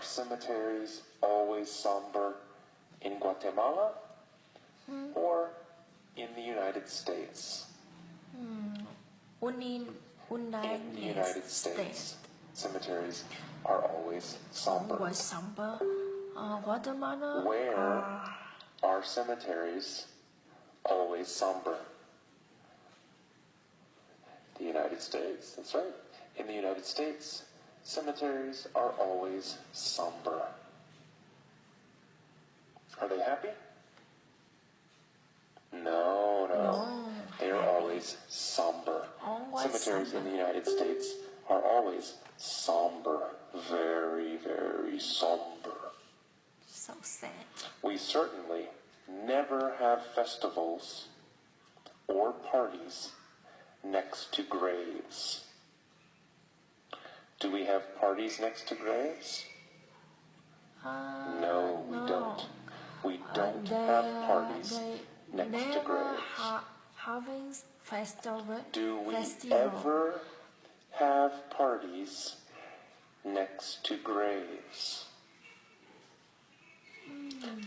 Are cemeteries always somber in Guatemala or in the United States? In the United States, cemeteries are always somber. Guatemala. Where are cemeteries always somber? The United States, that's right. In the United States, cemeteries are always somber. Are they happy? No. They are always somber. Cemeteries in the United States are always somber. Very, very somber. So sad. We certainly never have festivals or parties next to graves. Do we have parties next to graves? No, we don't. We don't have parties next to graves. Having festival. Do we ever have parties next to graves?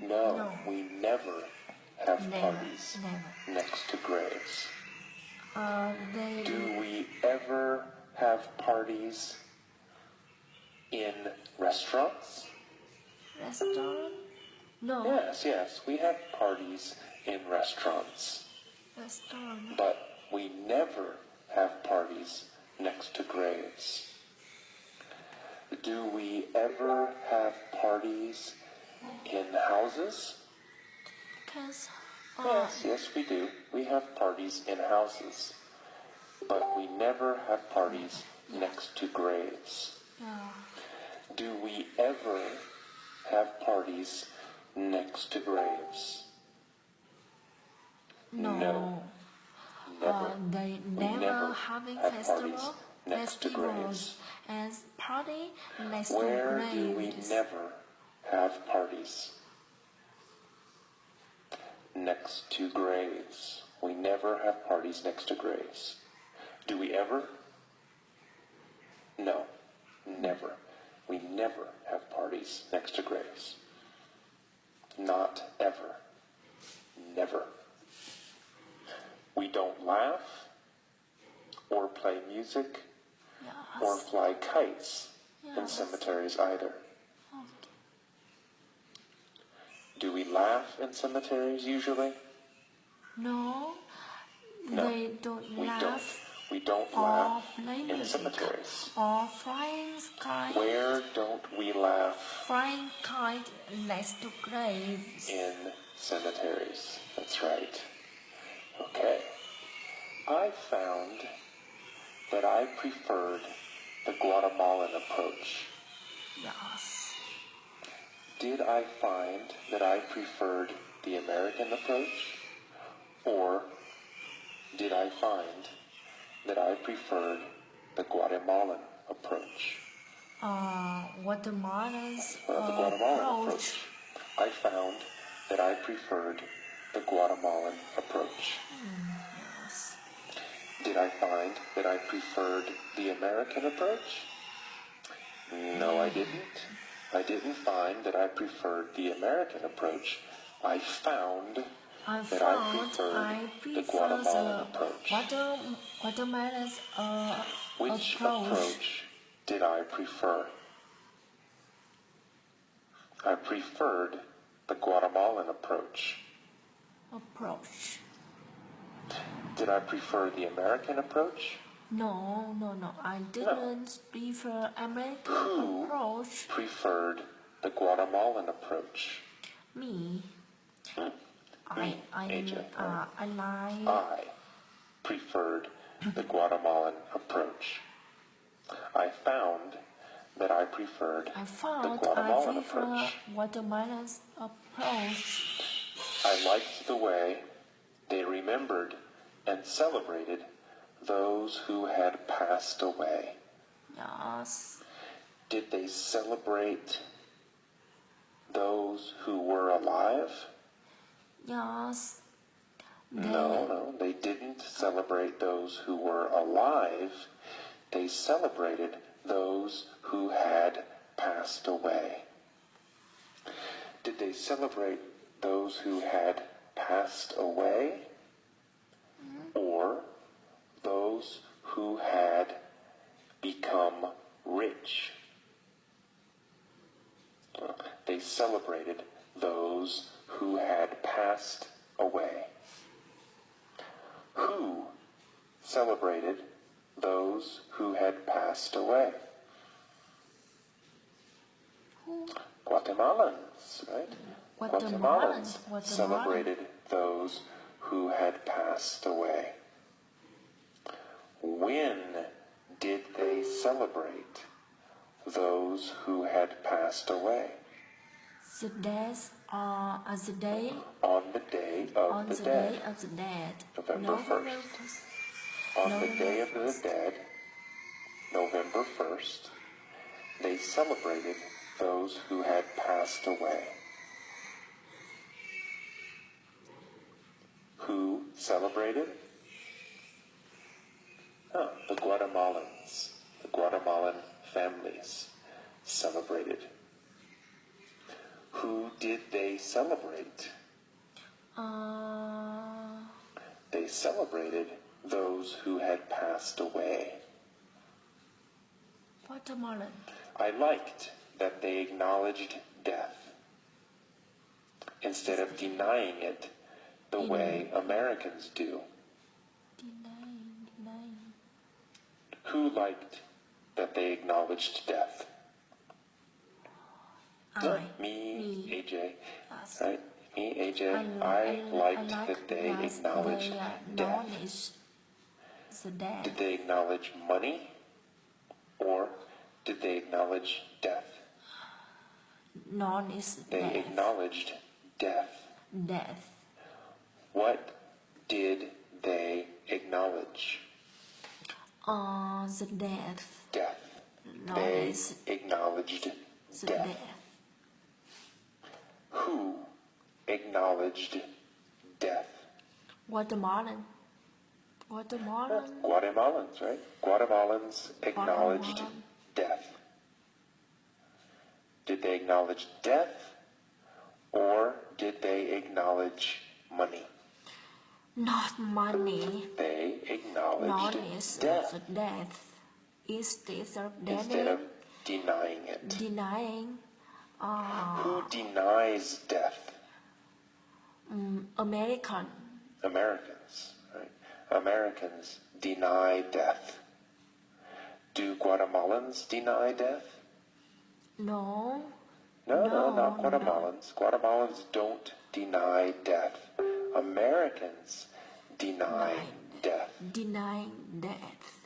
No, we never have parties next to graves. Do we ever have parties in restaurants? Restaurant? No. Yes, we have parties in restaurants. Restaurant. But we never have parties next to graves. Do we ever have parties in houses? Yes, we do. We have parties in houses. But we never have parties next to graves. Do we ever have parties next to graves? No. Never. They We never having have parties next to festivals graves. and party next Where to do we graves. never have parties? Next to graves. We never have parties next to graves. Do we ever? No, never. We never have parties next to graves. Not ever. Never. We don't laugh or play music or fly kites in cemeteries either. Do we laugh in cemeteries usually? No. They don't laugh. We don't or laugh play in music cemeteries. or flying kite. Where don't we laugh? Flying kite next to graves. In cemeteries. That's right. Okay. I found that I preferred the Guatemalan approach. Yes. Did I find that I preferred the American approach? Or did I find that I preferred the Guatemalan approach? Guatemalans The Guatemalan approach. I found that I preferred the Guatemalan approach. Yes. Did I find that I preferred the American approach? No, I didn't. I didn't find that I preferred the American approach. I found that I preferred the Guatemalan approach. Guatemala's Which approach did I prefer? I preferred the Guatemalan approach. Did I prefer the American approach? No. I didn't prefer American approach. Who preferred the Guatemalan approach? Me. Me, AJ. I preferred the Guatemalan approach. I found that I preferred the Guatemalan approach. Guatemala's approach. I liked the way they remembered and celebrated those who had passed away. Yes. Did they celebrate those who were alive? Yes. No, they didn't celebrate those who were alive. They celebrated those who had passed passed away. Did they celebrate those who had passed away, or those who had become rich? They celebrated those who had passed away. Who celebrated those who had passed away? Who? Guatemalans, right? Guatemalans. Celebrated those who had passed away. When did they celebrate those who had passed away? The death or the day? On the day of On the the dead. day of the dead. November 1st. On the day of the dead, November 1st, they celebrated those who had passed away. Who celebrated? The Guatemalans. The Guatemalan families celebrated. Who did they celebrate? They celebrated those who had passed away. Guatemalan. I liked that they acknowledged death instead of denying it the way Americans do. Denying. Who liked that they acknowledged death? Me, AJ. Yes. Right? Me, AJ. I liked that they acknowledged death. The death. Did they acknowledge money, or did they acknowledge death? None is They death. acknowledged death. Death. What did they acknowledge? The death. Death. None They is acknowledged the death. death. Who acknowledged death? Guatemalan. Guatemalans, right? Guatemalans acknowledged Guatemalan. death. Did they acknowledge death, or did they acknowledge money? Not money. They acknowledged None is death the death. Instead of instead of denying it. denying. Who denies death? American. Americans, right? Americans deny death. Do Guatemalans deny death? No. No, No, not Guatemalans. Guatemalans don't deny death. Americans deny death. Denying death.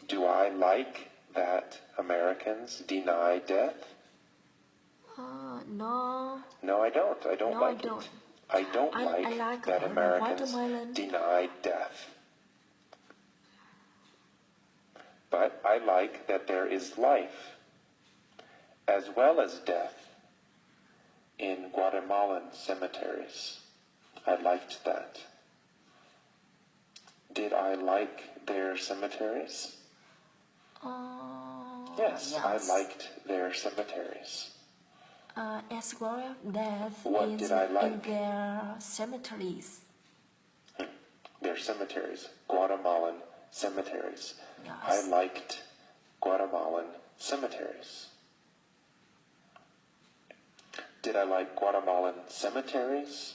Do I like that Americans deny death? No. No, I don't. I don't No, like I don't. it. I don't I like like that Americans Guatemalan. deny death. But I like that there is life as well as death in Guatemalan cemeteries. I liked that. Did I like their cemeteries? Yes, I liked their cemeteries. As well as death What is did I like? in their cemeteries. Their cemeteries, Guatemalan cemeteries. Yes. I liked Guatemalan cemeteries. Did I like Guatemalan cemeteries,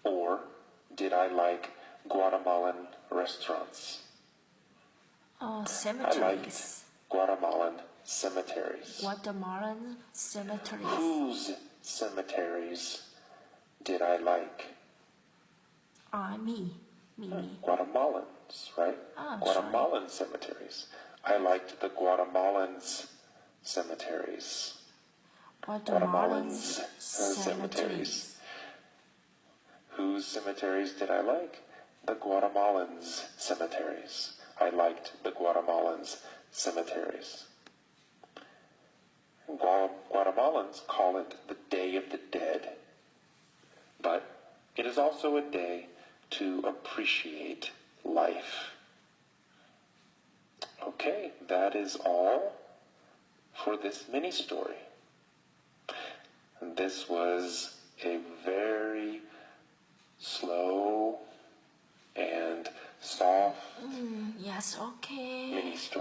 or did I like Guatemalan restaurants? I Cemeteries. liked Guatemalan cemeteries. Guatemalan cemeteries. Whose cemeteries did I like? Me. Guatemalans, right? Guatemalan cemeteries. I liked the Guatemalans cemeteries. Guatemalans cemeteries. Whose cemeteries did I like? The Guatemalans cemeteries. I liked the Guatemalans cemeteries. Guatemalans call it the Day of the Dead, but it is also a day to appreciate life. Okay, that is all for this mini story. This was a very slow and soft Yes, okay. mini story.